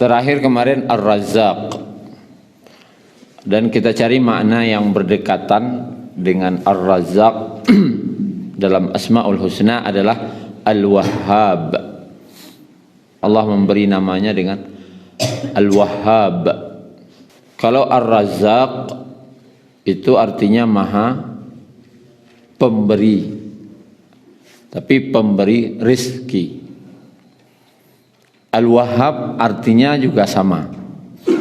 Terakhir kemarin Ar-Razzaq. Dan kita cari makna yang berdekatan dengan Ar-Razzaq dalam Asmaul Husna adalah Al-Wahhab. Allah memberi namanya dengan Al-Wahhab. Kalau Ar-Razzaq itu artinya maha pemberi, tapi pemberi rizki. Al-Wahhab artinya juga sama,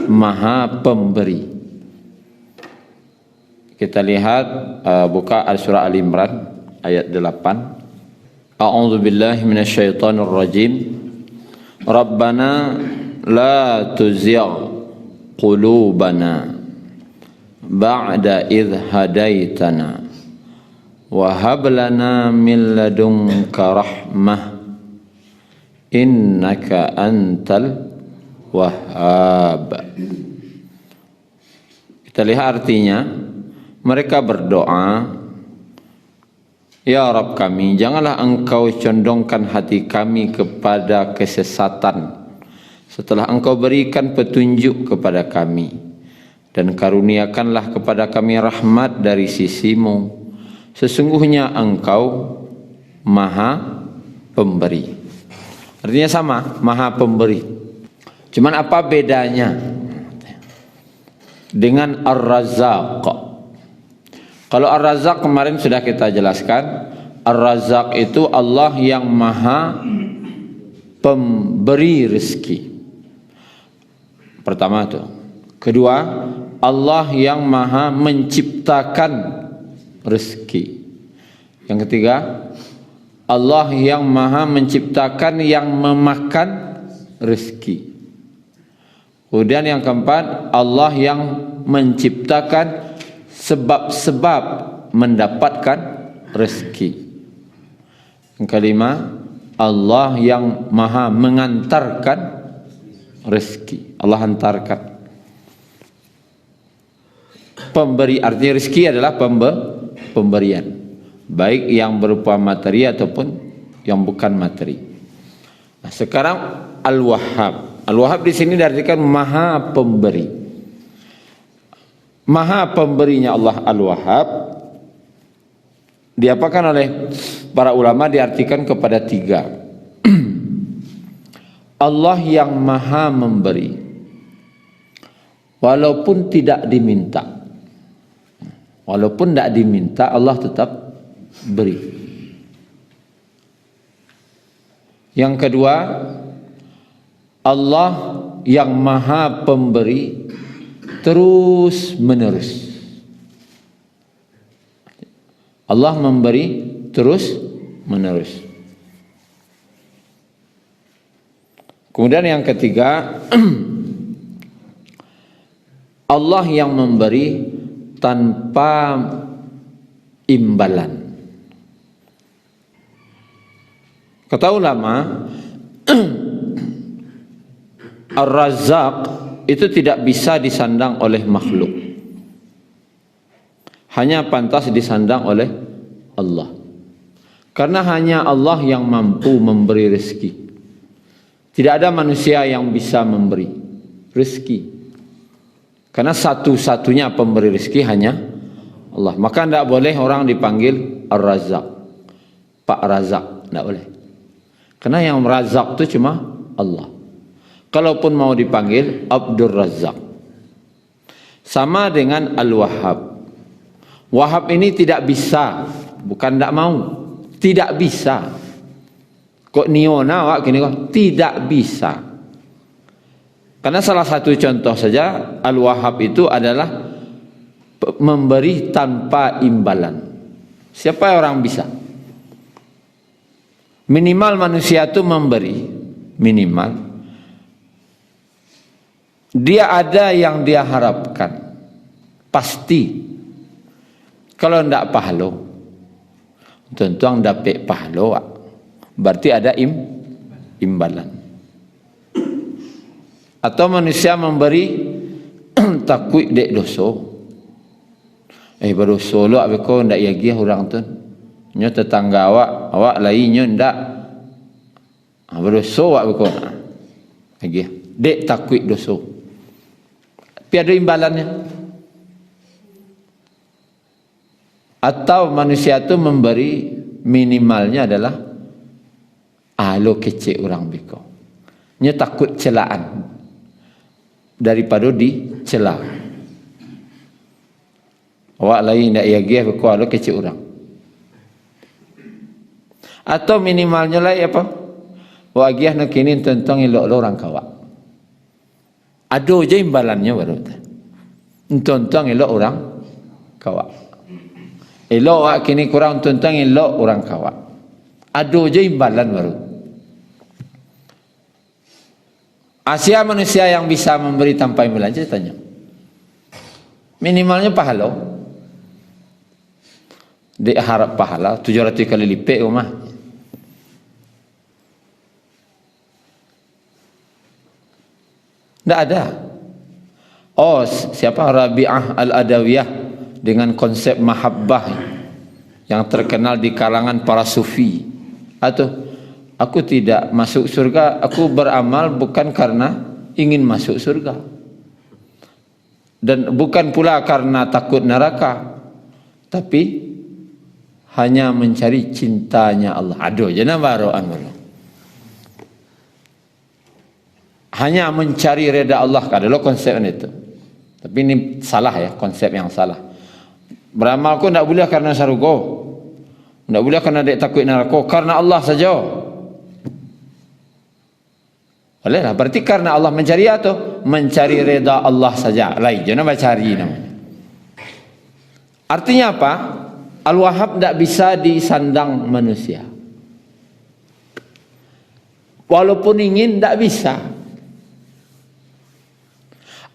maha pemberi. Kita lihat buka surah Al-Imran ayat 8. A'udzu billahi minasyaitonir rajim. Rabbana la tuzigh qulubana ba'da idh hadaitana wa hab lana min ladunka rahmah innaka antal wahhab. Kita lihat artinya, mereka berdoa, ya Rabb kami, janganlah engkau condongkan hati kami kepada kesesatan setelah engkau berikan petunjuk kepada kami, dan karuniakanlah kepada kami rahmat dari sisimu, sesungguhnya engkau maha pemberi. Artinya sama, maha pemberi. Cuman apa bedanya dengan Ar-Razzaq? Kalau Ar-Razzaq kemarin sudah kita jelaskan, Ar-Razzaq itu Allah yang maha pemberi rezeki. Pertama itu. Kedua, Allah yang maha menciptakan rezeki. Yang ketiga, Allah yang maha menciptakan yang memakan rezeki. Kemudian yang keempat, Allah yang menciptakan sebab-sebab mendapatkan rezeki. Yang kelima, Allah yang maha mengantarkan rezeki. Allah hantarkan. Pemberi, artinya rezeki adalah pemberian. Baik yang berupa materi ataupun yang bukan materi. Nah, sekarang Al-Wahhab. Al-Wahhab di sini diartikan maha pemberi. Maha pemberinya Allah Al-Wahhab diapakan oleh para ulama diartikan kepada tiga. Allah yang maha memberi walaupun tidak diminta. Walaupun tidak diminta, Allah tetap beri. Yang kedua, Allah yang maha pemberi terus menerus. Allah memberi terus menerus. Kemudian yang ketiga, Allah yang memberi tanpa imbalan. Kata ulama, Ar-Razzaq itu tidak bisa disandang oleh makhluk. Hanya pantas disandang oleh Allah. Karena hanya Allah yang mampu memberi rezeki. Tidak ada manusia yang bisa memberi rezeki. Karena satu-satunya pemberi rezeki hanya Allah. Maka tidak boleh orang dipanggil Ar-Razzaq, Pak Razak, tidak boleh. Karena yang Razak itu cuma Allah. Kalaupun mau dipanggil Abdur Razzaq. Sama dengan Al-Wahhab. Wahhab ini tidak bisa, bukan tidak mau, tidak bisa. Kok niona wak gini kok? Tidak bisa. Karena salah satu contoh saja Al-Wahhab itu adalah memberi tanpa imbalan. Siapa orang bisa? Minimal manusia itu memberi, minimal. Dia ada yang dia harapkan, pasti. Kalau tidak pahalo, tentu yang dapat pahalo, berarti ada imbalan. Atau manusia memberi takut dek doso. Berdoso lo abeko ndak yagi orang tu. Nyo tetangga awak lainnya ndak. Berdoso awak beko. Lagi dek takut dosa. Tapi ada imbalannya. Atau manusia itu memberi minimalnya adalah lo kecil orang beko. Nya takut celaan daripada dicela. Awak lain nak yagih beko lo kecil orang. Atau minimalnya lah apa? Awak giah nak kini tentang elok orang kawak. Ada je imbalannya baru tu. Tentang elok orang kawak. Elok awak kini kurang tentang elok orang kawak. Ada je imbalan baru. Asia manusia yang bisa memberi tanpa imbalan, saya tanya. Minimalnya pahala. Dia harap pahala 700 kali lipat rumah. Tidak ada. Oh, siapa Rabi'ah Al-Adawiyah dengan konsep mahabbah yang terkenal di kalangan para sufi. Atau aku tidak masuk surga, aku beramal bukan karena ingin masuk surga. Dan bukan pula karena takut neraka. Tapi hanya mencari cintanya Allah. Aduh, jangan baroan baru. Hanya mencari reda Allah. Kalau konsep itu. Tapi ini salah ya, konsep yang salah. Beramal ku tidak boleh karena surga. Tidak boleh karena dia takut neraka. Karena Allah saja. Bolehlah. Berarti karena Allah mencari atau mencari reda Allah saja. Lain, jangan mencari namanya. Artinya apa? Al-Wahhab tidak bisa disandang manusia. Walaupun ingin, tidak bisa.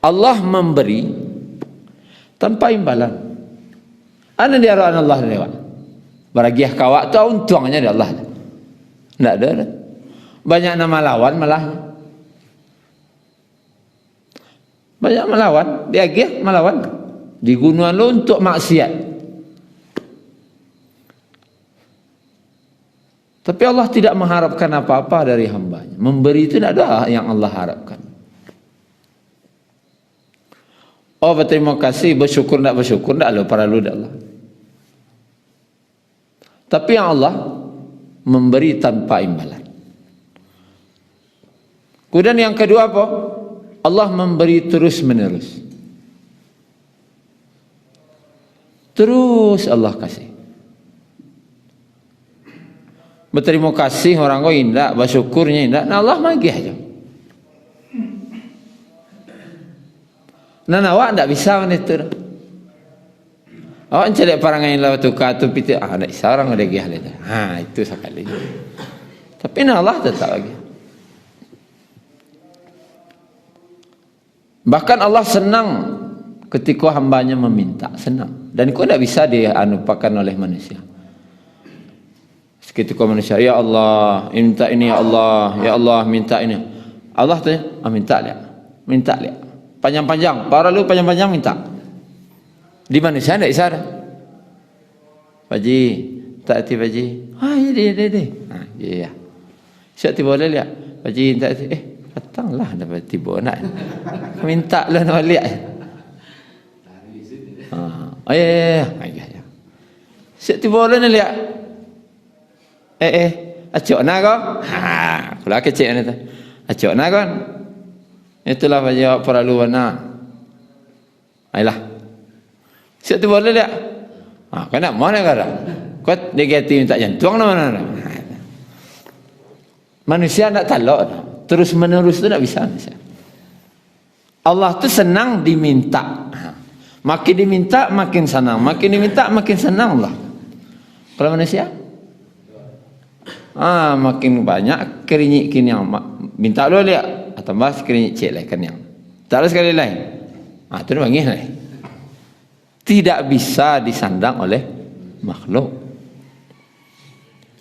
Allah memberi tanpa imbalan. Ana dia orang Allah lewat. Baragiah kawak tu untungnya dia Allah. Tidak ada. Banyak nama lawan malah. Banyak melawan. Dia giah melawan. Digunakan lo untuk maksiat. Tapi Allah tidak mengharapkan apa-apa dari hambanya. Memberi itu tidak ada yang Allah harapkan. Oh, berterima kasih, bersyukur tidak bersyukur, tidak ada perlu Allah. Tapi yang Allah memberi tanpa imbalan. Kemudian yang kedua apa? Allah memberi terus menerus. Terus Allah kasih. Berterima kasih orang kau indah, bersyukurnya indah. Nah Allah magih aja. Nah awak tidak bisa itu. Awak cari parangan yang lewat tukar tu piti. Tidak bisa orang ada gih leda. Itu sekali. Tapi nah Allah tetap lagi. Bahkan Allah senang ketika hambanya meminta, senang. Dan kau tidak bisa dianupakan oleh manusia. Ketika manusia, ya Allah, minta ini ya Allah minta ini. Allah tu, minta lihat. Panjang-panjang, para lu panjang-panjang minta. Di manusia tidak bisa ada. Paji, tak hati paji. Iya. Iya. Siap tiba boleh lihat. Paji, tak hati. Datanglah dapat tiba nak. Minta lah nak lihat. Iya. Siap tiba boleh nak lihat. Acok nak kau? Pula kecil ni tu. Acok nak kau? Itulah jawab para luwana. Ayolah. Siap tu boleh lihat. Kena mana kara? Kau negatif minta jantung mana? Manusia nak talak. Terus menerus tu tak bisa manusia. Allah tu senang diminta. Makin diminta makin senang. Makin diminta makin senang Allah. Kalau manusia? Makin banyak kerinyik kini yang minta lu lihat. Tambah sekali cek lah kenyang. Tak ada sekali lain. Itu dia panggil lah. Tidak bisa disandang oleh makhluk.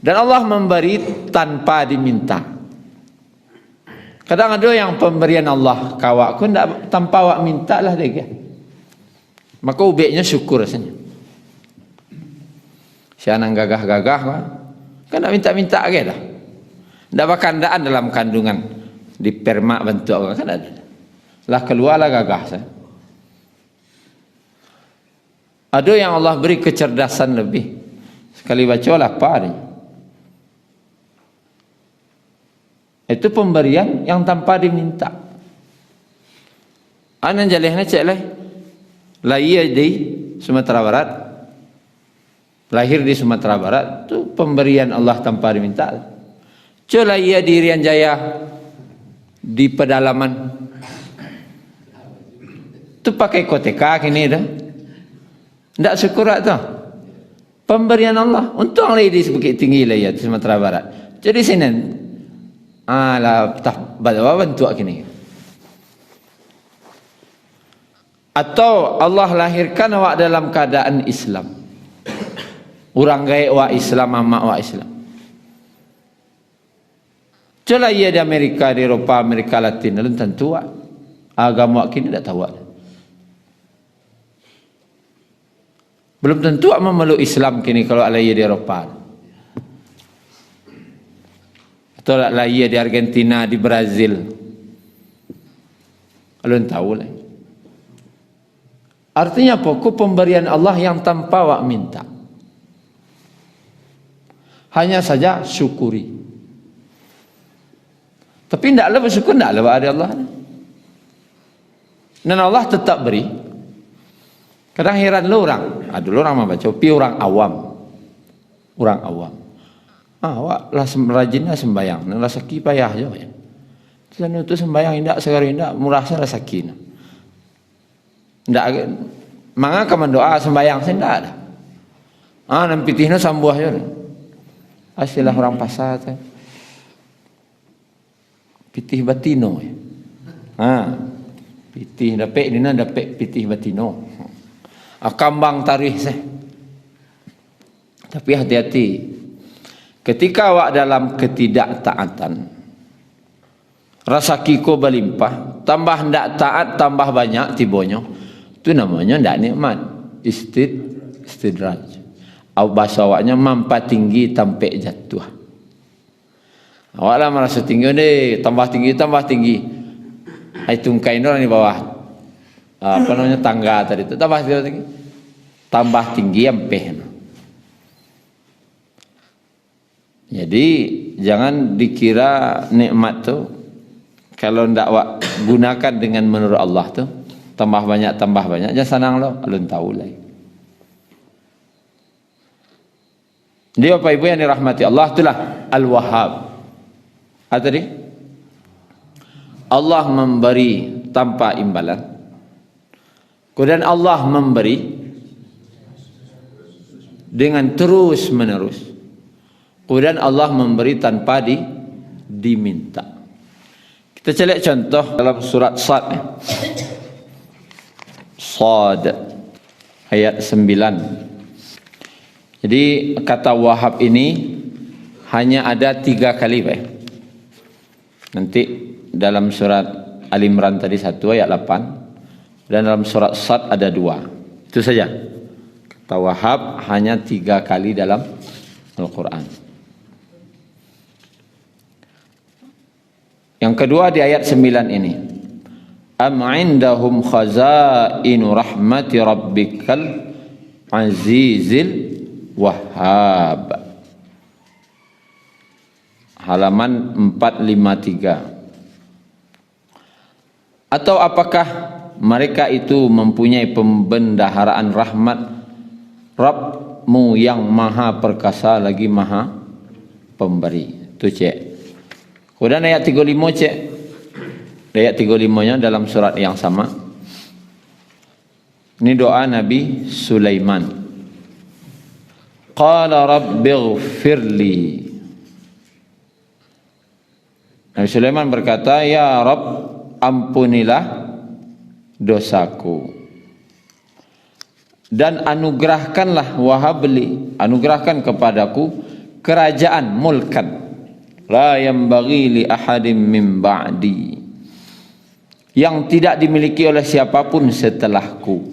Dan Allah memberi tanpa diminta. Kadang ada yang pemberian Allah kawak pun tanpa awak minta lah dia. Maka ubeknya syukur rasanya. Siapa gagah-gagah kan nak minta-minta ke dah. Tak berkandaan dalam kandungan. di permak bentuk kan ada. Lah keluarlah gagah saya. Ada yang Allah beri kecerdasan lebih. Sekali baca lah apa ni? Itu pemberian yang tanpa diminta. Anan jalehna cek lah. Lahir di Sumatera Barat. Lahir di Sumatera Barat itu pemberian Allah tanpa diminta. Coba ia di Irian Jaya di pedalaman. Tu pakai koteka kini dah. Tidak syukurat tu. Pemberian Allah. Untung lagi di Bukit Tinggi lah ya di Sumatera Barat. Jadi sini. Lah tak bawa bentuk kini. Atau Allah lahirkan awak dalam keadaan Islam. Orang gaya wa Islam, mamak wa Islam. Coba ia di Amerika, di Eropah, Amerika Latin, belum tentu agama kini tak tahu. Belum tentu memeluk Islam kini kalau ia di Eropah. Atau ia di Argentina, di Brazil. Belum tahu lah. Artinya pokok pemberian Allah yang tanpa wak minta. Hanya saja syukuri. Tapi tidaklah bersyukur, tidaklah ada Allah. Dan Allah tetap beri. Kadang heran lo orang. Dulu orang membaca, tapi orang awam. Orang awam. Awak lah rajinlah sembayang. Lah sakit payah je. Sana tu sembayang indak sekarang indak merasa lah sakit. Ndak manga kaman doa sembayang saya ndak ada. Nan pitihna sambuh je. Asilah orang pasar tu. Pitih batino. Pitih dapat dina dapat pitih batino. Kambang tarikh saya. Tapi hati-hati. Ketika awak dalam ketidaktaatan, rasa kiko berlimpah, tambah ndak taat, tambah banyak tibonyo. Itu namanya ndak nikmat. Istidraj. Awak bahasa awaknya mampa tinggi sampai jatuh. Awaklah merasa tinggi ni, tambah tinggi. Hai tungkai ni orang di bawah. Apa namanya tangga tadi itu tambah tinggi sampai. Jadi jangan dikira nikmat tu kalau ndak awak gunakan dengan menurut Allah tu tambah banyak jangan senang lo, alun tahu lah. Dia Bapak Ibu yang dirahmati Allah itulah Al-Wahhab. Tadi Allah memberi tanpa imbalan. Kemudian Allah memberi dengan terus menerus. Kemudian Allah memberi tanpa diminta. Kita cek contoh dalam surat Sad. Sad ayat 9. Jadi kata Wahab ini hanya ada 3 kali. Nanti dalam surat Al-Imran tadi 1 ayat 8. Dan dalam surat Sad ada 2. Itu saja. Kata Wahab hanya 3 kali dalam Al-Quran. Yang kedua di ayat 9 ini. Am indahum khazainu rahmati rabbikal azizil wahhab. Halaman 453. Atau apakah mereka itu mempunyai pembendaharaan rahmat Rabbmu yang maha perkasa lagi maha pemberi. Itu cek. Kemudian ayat 35 cek. Ayat 35-nya dalam surat yang sama. Ini doa Nabi Sulaiman. Qala rabbighfirli. Nabi Sulaiman berkata, ya Rabb, ampunilah dosaku. Dan anugerahkanlah wahabli, anugerahkan kepadaku kerajaan mulkan. La yanbaghi li ahadin min ba'di, yang tidak dimiliki oleh siapapun setelahku.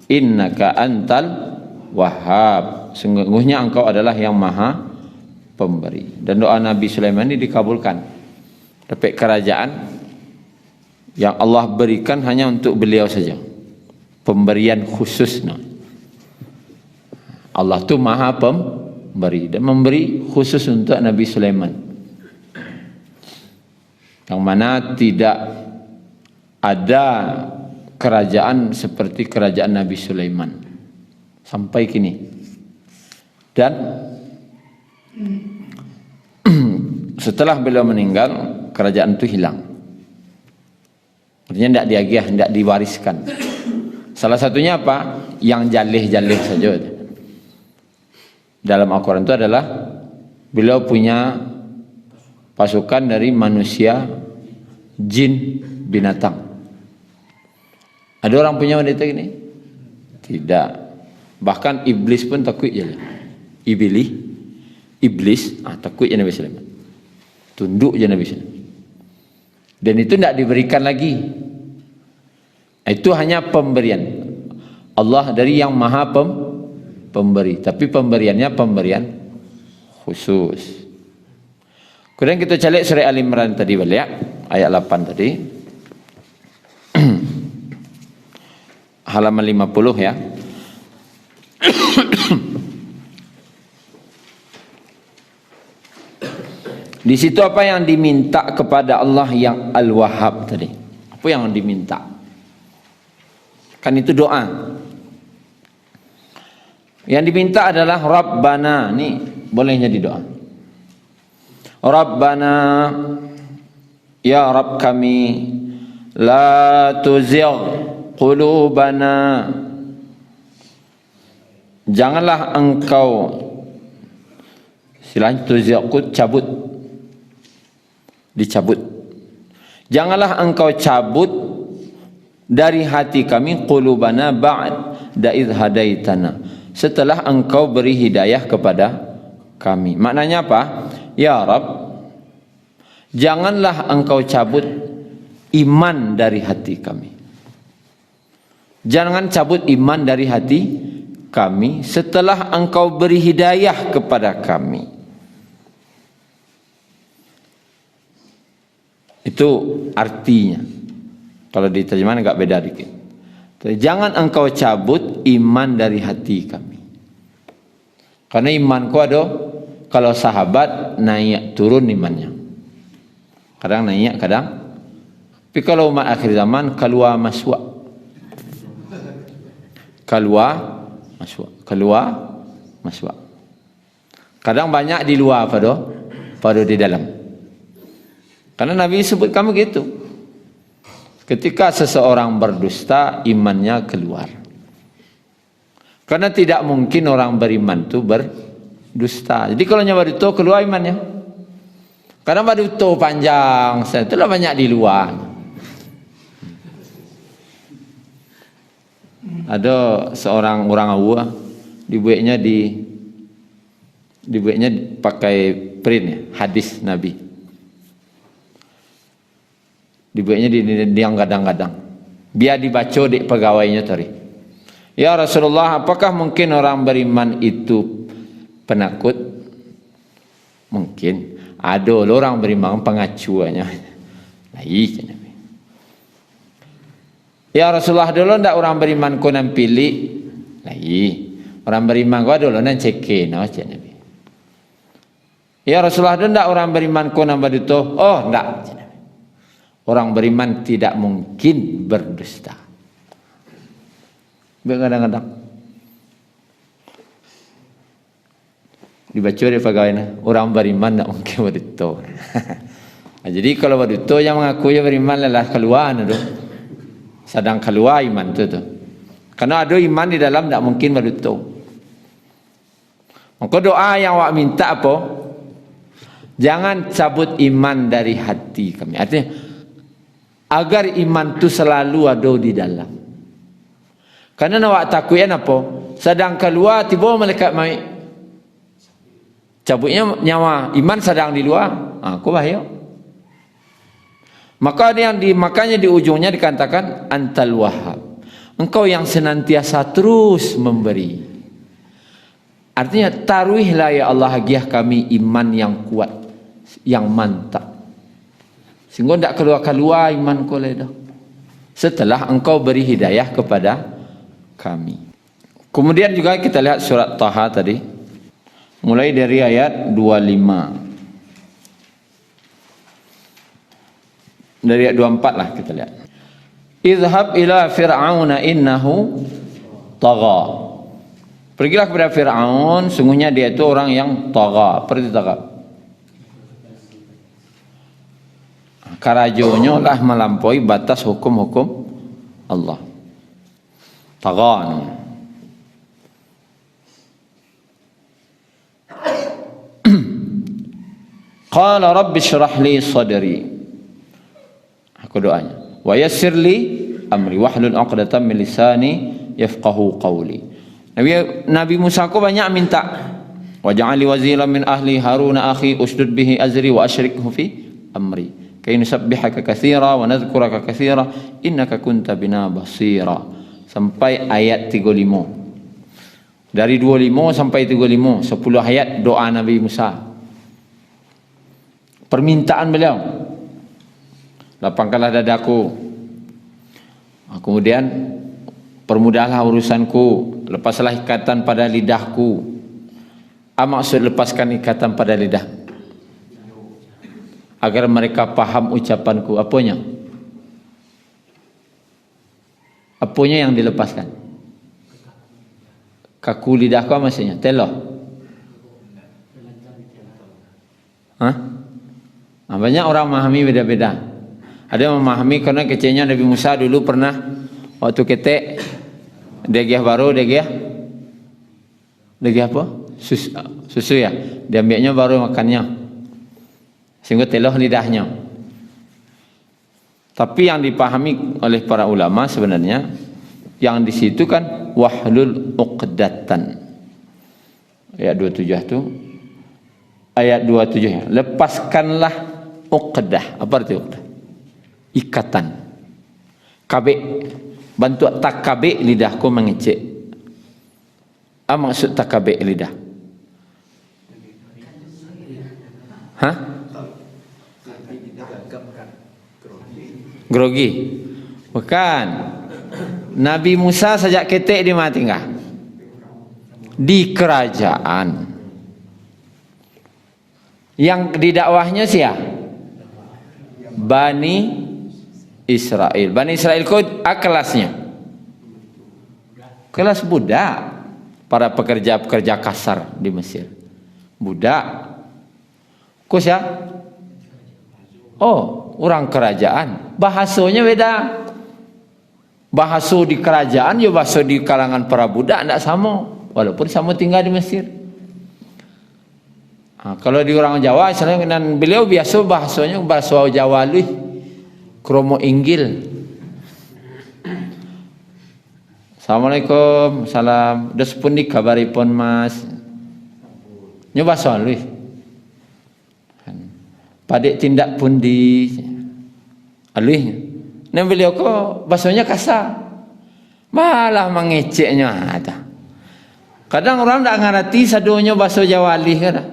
Innaka antal wahhab, sungguhnya engkau adalah yang maha pemberi. Dan doa Nabi Sulaiman ini dikabulkan Dapat kerajaan yang Allah berikan hanya untuk beliau saja. Pemberian khusus. Allah tu maha pemberi dan memberi khusus untuk Nabi Sulaiman. Yang mana tidak ada kerajaan seperti kerajaan Nabi Sulaiman sampai kini. Dan setelah beliau meninggal, kerajaan itu hilang. Artinya tidak diagih, tidak diwariskan. Salah satunya apa? Yang jalih-jalih saja. Dalam Al-Quran itu adalah beliau punya pasukan dari manusia, jin, binatang. Ada orang punya wanita ini? Tidak. Bahkan iblis pun takut je. Iblis takut je Nabi Sulaiman. Tunduk je Nabi Sulaiman. Dan itu tidak diberikan lagi. Itu hanya pemberian Allah dari yang maha pemberi. Tapi pemberiannya pemberian khusus. Kemudian kita calik surah Al-Imran tadi balik, ayat 8 tadi. Halaman 50 ya. Di situ apa yang diminta kepada Allah yang Al-Wahhab tadi? Apa yang diminta? Kan itu doa. Yang diminta adalah Rabbana. Ini boleh jadi doa. Rabbana, ya Rabb kami, la tuzigh qulubana. Janganlah engkau silanya tuzigh cabut, dicabut. Janganlah engkau cabut dari hati kami qulubana ba'da idh hadaitana, setelah engkau beri hidayah kepada kami. Maknanya apa? Ya Rabb, janganlah engkau cabut iman dari hati kami. Jangan cabut iman dari hati kami setelah engkau beri hidayah kepada kami. Itu artinya. Kalau diterjemahkan agak beda dikit. Jangan engkau cabut iman dari hati kami. Karena imanku ada, kalau sahabat naik turun imannya. Kadang naik, kadang. Tapi kalau umat akhir zaman keluar masuk. Keluar masuk. Kadang banyak di luar pada di dalam. Karena Nabi sebut kamu gitu. Ketika seseorang berdusta, imannya keluar. Karena tidak mungkin orang beriman itu berdusta. Jadi kalau nyawa itu keluar imannya. Karena baduto panjang, itulah banyak di luar. Ada seorang orang awam dibuatnya pakai print ya, hadis Nabi. Dibuatnya di yang kadang-kadang. Biar dibaca di pegawainya tadi. Ya Rasulullah, apakah mungkin orang beriman itu penakut? Mungkin. Ada orang beriman pengacuannya. Naik. Ya Rasulullah, dulu ndak orang beriman ko nan pilih. Naik. Orang beriman ko dulu nan ceke no Nabi. Ya Rasulullah, dulu ndak orang beriman ko nan baduto. Oh, ndak. Orang beriman tidak mungkin berdusta. Kadang-kadang dibaca di pegawainya, orang beriman tidak mungkin berdusta. Jadi kalau berdusta yang mengaku yang beriman adalah keluar itu. Sedang keluar iman itu. Karena ada iman di dalam tidak mungkin berdusta. Maka doa yang awak minta apa? Jangan cabut iman dari hati kami. Artinya agar iman itu selalu ada di dalam. Karena awak takutnya apa? Sedang keluar tiba malaikat mai cabutnya nyawa, iman sedang di luar. Aku bahaya. Maka makanya di ujungnya dikatakan Antal Wahhab. Engkau yang senantiasa terus memberi. Artinya taruhlah ya Allah hadiah kami iman yang kuat, yang mantap. Sehingga tidak keluar-keluar iman kau dah. Setelah engkau beri hidayah kepada kami. Kemudian juga kita lihat surat Taha tadi. Mulai dari ayat 25. Dari ayat 24 lah kita lihat. Idhab ila fir'auna innahu tagha. Pergilah kepada Fir'aun, sungguhnya dia itu orang yang tagha. Apa itu tagha? Karajonyo lah melampaui batas hukum-hukum Allah. Tagha. Qala rabbi syrah li sadri. Aku doanya. Wa yassir li amri wahlul 'uqdatam min lisani yafqahu qawli. Nabi Musa ko banyak minta. Waj'alni waziran min ahli Harun akhi ushdud bihi azri wa asyrikhu fi amri. Kay nusabbihaka katsira wa nadhkuraka katsira innaka kunta bina basira. Sampai ayat 35. Dari 25 sampai 35, 10 ayat doa Nabi Musa. Permintaan beliau. Lapangkanlah dadaku. Kemudian permudahlah urusanku, lepaslah ikatan pada lidahku. Apa maksud lepaskan ikatan pada lidah? Agar mereka paham ucapanku. Apanya? Apanya yang dilepaskan? Kaku lidahku maksudnya? Teloh? Hah? Banyak orang memahami beda-beda. Ada yang memahami karena kecilnya Nabi Musa dulu pernah waktu ketek degih baru degih apa? Susu ya. Diambilnya baru makannya. Sehingga teloh lidahnya. Tapi yang dipahami oleh para ulama sebenarnya yang di situ kan wahlul uqdatan. Ayat 27 itu. Ayat 27 ya. Lepaskanlah uqdah. Apa arti uqdah? Ikatan. Kabik. Bantu tak kabik lidahku mengecek. Apa maksud tak kabik lidah? Hah? Grogi. Bukan. Nabi Musa sejak ketek dia mati enggak? Di kerajaan. Yang didakwahnya siapa? Bani Israel. Bani Israel itu kelasnya. Kelas budak. Para pekerja-pekerja kasar di Mesir. Budak. Kok siapa? Oh, orang kerajaan. Bahasanya beda. Bahasa di kerajaan ya bahasa di kalangan para budak tidak sama. Walaupun sama tinggal di Mesir. Nah, kalau di orang Jawa, dan beliau biasa bahasanya bahasa Jawa lui, kromo inggil. Assalamualaikum, salam. Dos pun dikabaripun mas. Nyoba soal lui. Padik tindak pun di alih. Nah beliau kok bahasanya kasar. Malah mengeceknya ada. Kadang orang tak ngerti sadonya bahasa Jawa alih kan.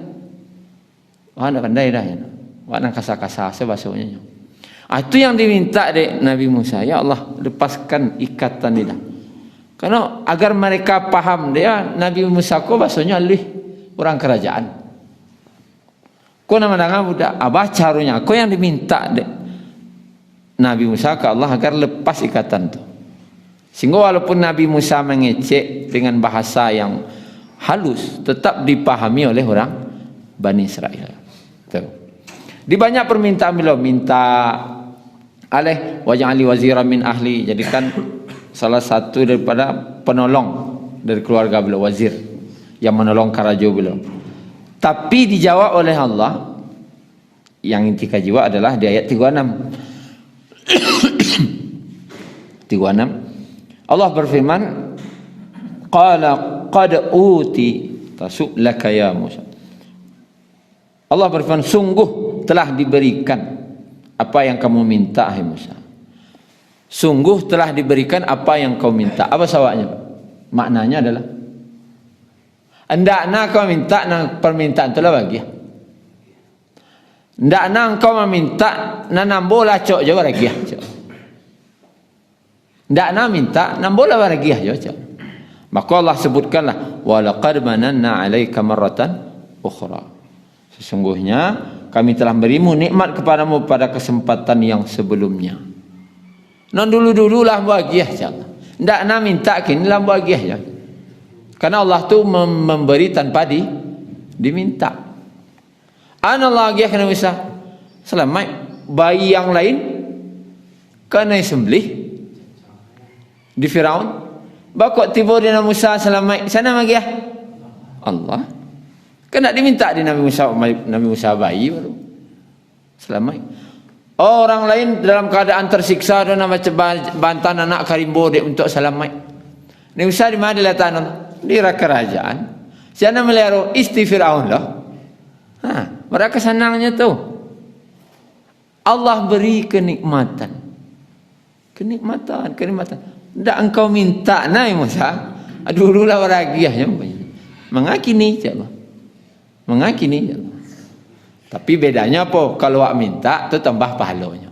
Wah nak pandai dah ya. Wah nak kasar-kasar bahasanya. Itu yang diminta dek Nabi Musa. Ya Allah, lepaskan ikatan lidah. Karena agar mereka paham dia Nabi Musa kok bahasanya alih orang kerajaan. Kau nama dengan budak abah carunya. Kau yang diminta dek Nabi Musa ke Allah agar lepas ikatan tu. Sehingga walaupun Nabi Musa mengecek dengan bahasa yang halus, tetap dipahami oleh orang Bani Israel. Tuh. Di banyak permintaan beliau minta alih waj'alni waziran min ahli, jadikan salah satu daripada penolong dari keluarga beliau, wazir yang menolong karajo beliau. Tapi dijawab oleh Allah yang inti kajiwa adalah di ayat 36. 36 Allah berfirman qala qad uti tasuk-laka ya Musa. Allah berfirman sungguh telah diberikan apa yang kamu minta hai Musa. Sungguh telah diberikan apa yang kau minta. Apa sawaknya Pak? Maknanya adalah hendaknya kau minta permintaan itulah bagi. Ndak nang kau meminta nanambola cok je baragiah cok. Ndak na minta nambola baragiah je cok. Maka Allah sebutkanlah wa laqad mananna 'alaika marratan ukhra. Sesungguhnya kami telah berimu nikmat kepadamu pada kesempatan yang sebelumnya. Non dulu-dululah bahagia saja. Ndak na minta kini lah bahagia saja. Karena Allah tu memberi tanpa diminta. Anallah bahagia kena Musa. Selamat bayi yang lain kena sembelih di Firaun. Bakok tiba di Nabi Musa selamat sana bahagia. Allah. Kena diminta di Nabi Musa bayi baru. Selamat. Orang lain dalam keadaan tersiksa dan macam bantan anak karimbo dek untuk selamat. Nabi Musa di mana letak di kerajaan. Sana melihara istri Firaun lah. Mereka senangnya tu. Allah beri kenikmatan. Kenikmatan. Tak engkau minta Nabi Musa. Dululah beragiahnya. Mengakini je Allah. Mengakini je Allah. Tapi bedanya apa? Kalau awak minta tu tambah pahalanya.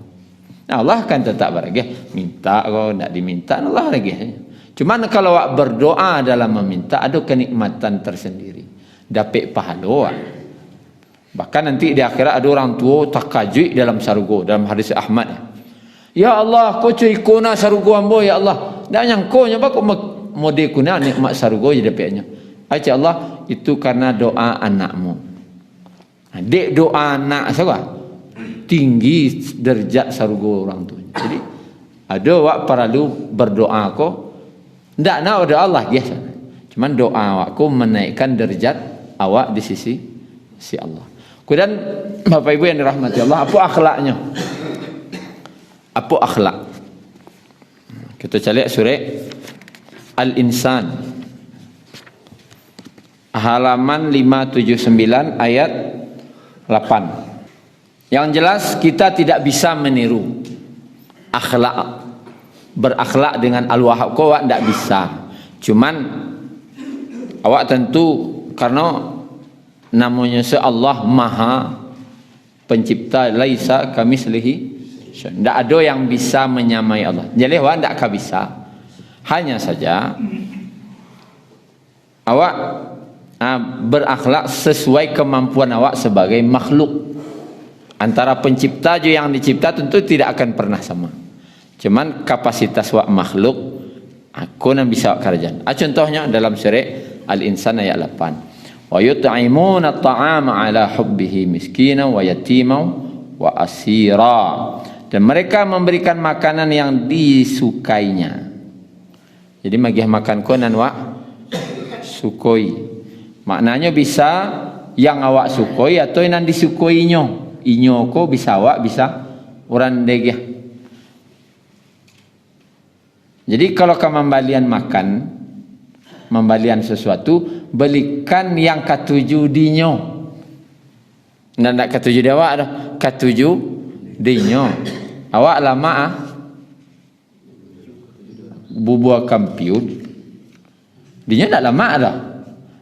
Allah kan tetap beragiah. Minta kau tak diminta Allah beragiahnya. Cuma kalau awak berdoa dalam meminta ada kenikmatan tersendiri. Dapat pahala. Bahkan nanti di akhirat ada orang tua takajui dalam sarugo dalam hadis Ahmad. Ya Allah, kau curi kuna sarugo ambo ya Allah. Dak nyangko nya ba kau mode kuna nikmat sarugo je dapatnya. Aja Allah itu karena doa anakmu. Dek doa anak siapa? Tinggi derajat sarugo orang tuanya. Jadi ada awak perlu berdoa ko. Ndak nak ada Allah biasa. Cuman doa awak ko menaikkan derajat awak di sisi Allah. Kemudian Bapak Ibu yang dirahmati Allah, apa akhlaknya? Apa akhlak? Kita cari surah Al-Insan. Halaman 579 ayat 8. Yang jelas kita tidak bisa meniru akhlak, berakhlak dengan Al-Wahhab kau awak tidak bisa. Cuman awak tentu karena namanya Allah Maha Pencipta, laisa kamitslihi syai'. Tidak ada yang bisa menyamai Allah. Jadi awak tidak bisa. Hanya saja awak berakhlak sesuai kemampuan awak sebagai makhluk. Antara pencipta je yang dicipta tentu tidak akan pernah sama. Cuman kapasitas awak makhluk aku nan bisa awak kerjaan. Contohnya dalam surah Al-Insan ayat 8. Wa yut'imuna at-ta'ama 'ala hubbihi miskinan wa yatiman wa asira. Dan mereka memberikan makanan yang disukainya. Jadi magih makan konan wa sukoi. Maknanya bisa yang awak sukoi atau yang disukoinya. Inyo ko bisa awak bisa orang degah. Jadi kalau kembalian makan, membalian sesuatu, belikan yang ketujuh dinyo. Ndak ketujuh dia awak dah, ketujuh dinyo. Awak lama bubur kampiun. Dinyo ndak lama dah.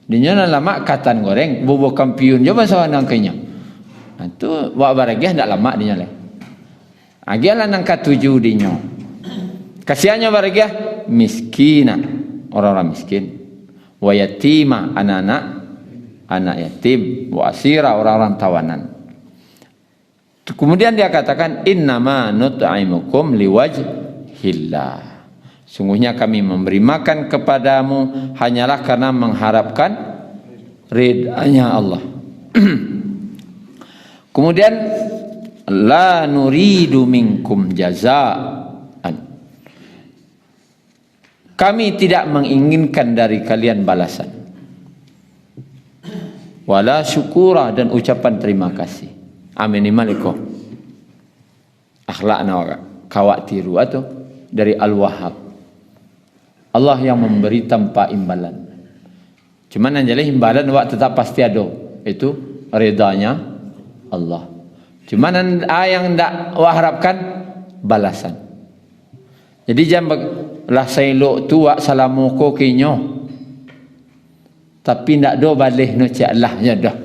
Dinyo nak lama katan goreng bubur kampiun je bahasa nang kenya. Tu buat baragiah ndak lama dinyo le. Agialah nang ketujuh dinyo. Kasihannya baragiah miskina, orang-orang miskin. Wa yatima, anak yatim, wa asira, orang-orang tawanan. Kemudian dia katakan innama nut'imukum liwajhillah. Sungguhnya kami memberi makan kepadamu hanyalah karena mengharapkan ridhanya Allah. Kemudian la nuridu minkum jazaan. Kami tidak menginginkan dari kalian balasan. Wala syukura, dan ucapan terima kasih. Amin malikum. Akhlakna kawak tiru atau dari Al-Wahhab. Allah yang memberi tanpa imbalan. Cuman yang jelas imbalan awak tetap pasti ada. Itu redanya Allah. Cuman yang tak awak harapkan balasan. Jadi jangan lah selok tu awak salamu ko kinyo. Tapi tak do balih no cak Allah nya dah.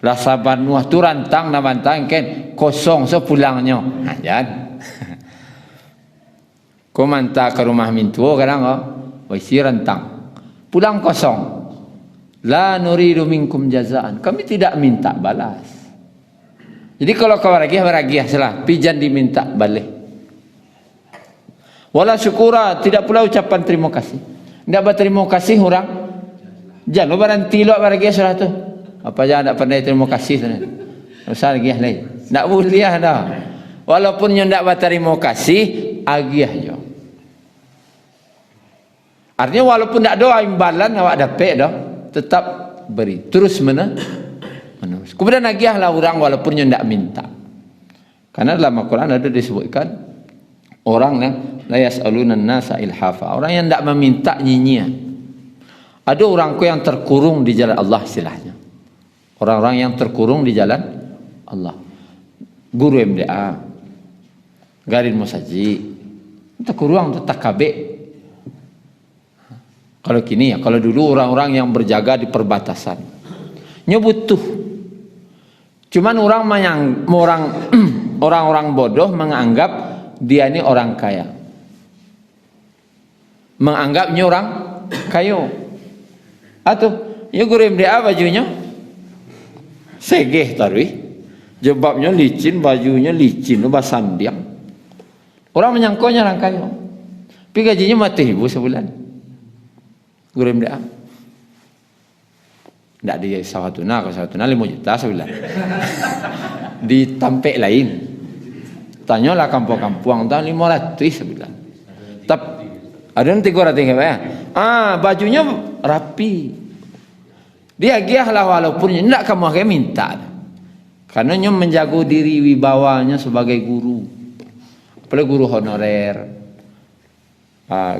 Lah saban nuah tu rantang na bantang kan kosong sepulangnya. Ha jan. Ko manta ke rumah mintuo kadang isi rantang. Pulang kosong. La nuridu minkum jazaan. Kami tidak minta balas. Jadi kalau kau baragiah salah, pijan diminta balik. Wala syukura, tidak pula ucapan terima kasih. Tidak berterima kasih orang. Jangan berhenti lo baragiah salah tu. Apa jangan tak pandai terima kasih tu. Usah lagi lain. Tak boleh dah. Walaupun yang tak berterima kasih, agiah je. Artinya walaupun tak doa imbalan awak dapat dah, tetap beri. Terus menerus. Kemudian agiahlah orang walaupun yang tak minta. Karena dalam Al-Quran ada disebutkan orang yang la yas'aluna an-nasa ilhafa. Orang yang tak meminta nyinyir. Ada orangku yang terkurung di jalan Allah istilahnya. Orang-orang yang terkurung di jalan Allah. Guru MDA, Garin Musaji, terkurung untuk takabek. Kalau kini ya, kalau dulu orang-orang yang berjaga di perbatasan. Nya butuh. Cuman orang-orang bodoh menganggap dia ini orang kaya. Menganggapnya orang kaya. Atau ya guru MDA bajunya segeh tarwi. Jebabnya licin, bajunya licin, basandiang. Orang menyangkanya orang kaya. Tapi gajinya mati ribu sebulan. Guru MDA. Tidak di Sawatuna, kalau Sawatuna 5 juta sebulan. Di Tampek lain. Tanyalah kampung-kampung, tahun 500 sebulan. Tapi ada yang 300 ya. Bajunya rapi. Dia giahlah walaupun tidak kamu akan minta. Karena dia menjaga diri wibawanya sebagai guru. Apalagi guru honorer.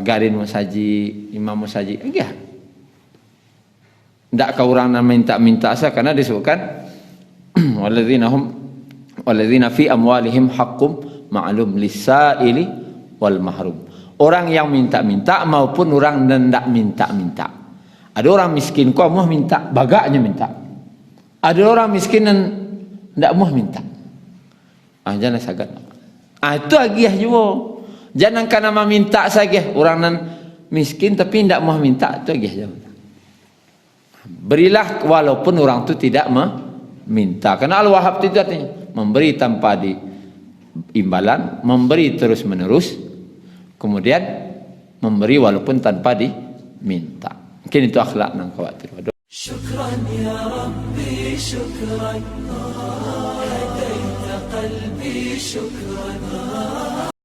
Garin Musaji, Imam Musaji. Giah. Tidak kau orang yang minta-minta saja karena disebutkan walladzina fi amwalihim haqqum ma'lum lis-sa'ili wal mahrum. Orang yang minta-minta maupun orang yang tidak minta-minta. Ada orang miskin kau mau minta, bagaknya minta. Ada orang miskin yang tidak mau minta. Jangan sagat. Itu agiah juga. Jangan karena meminta saja orang yang miskin tapi tidak mau minta, itu agiah juga. Berilah walaupun orang itu tidak meminta. Karena Al-Wahhab itu artinya memberi tanpa diimbalan, memberi terus menerus, kemudian memberi walaupun tanpa diminta. Mungkin itu akhlak yang khawatir. Syukran ya Rabbi, syukran. Hadaita qalbi, syukran.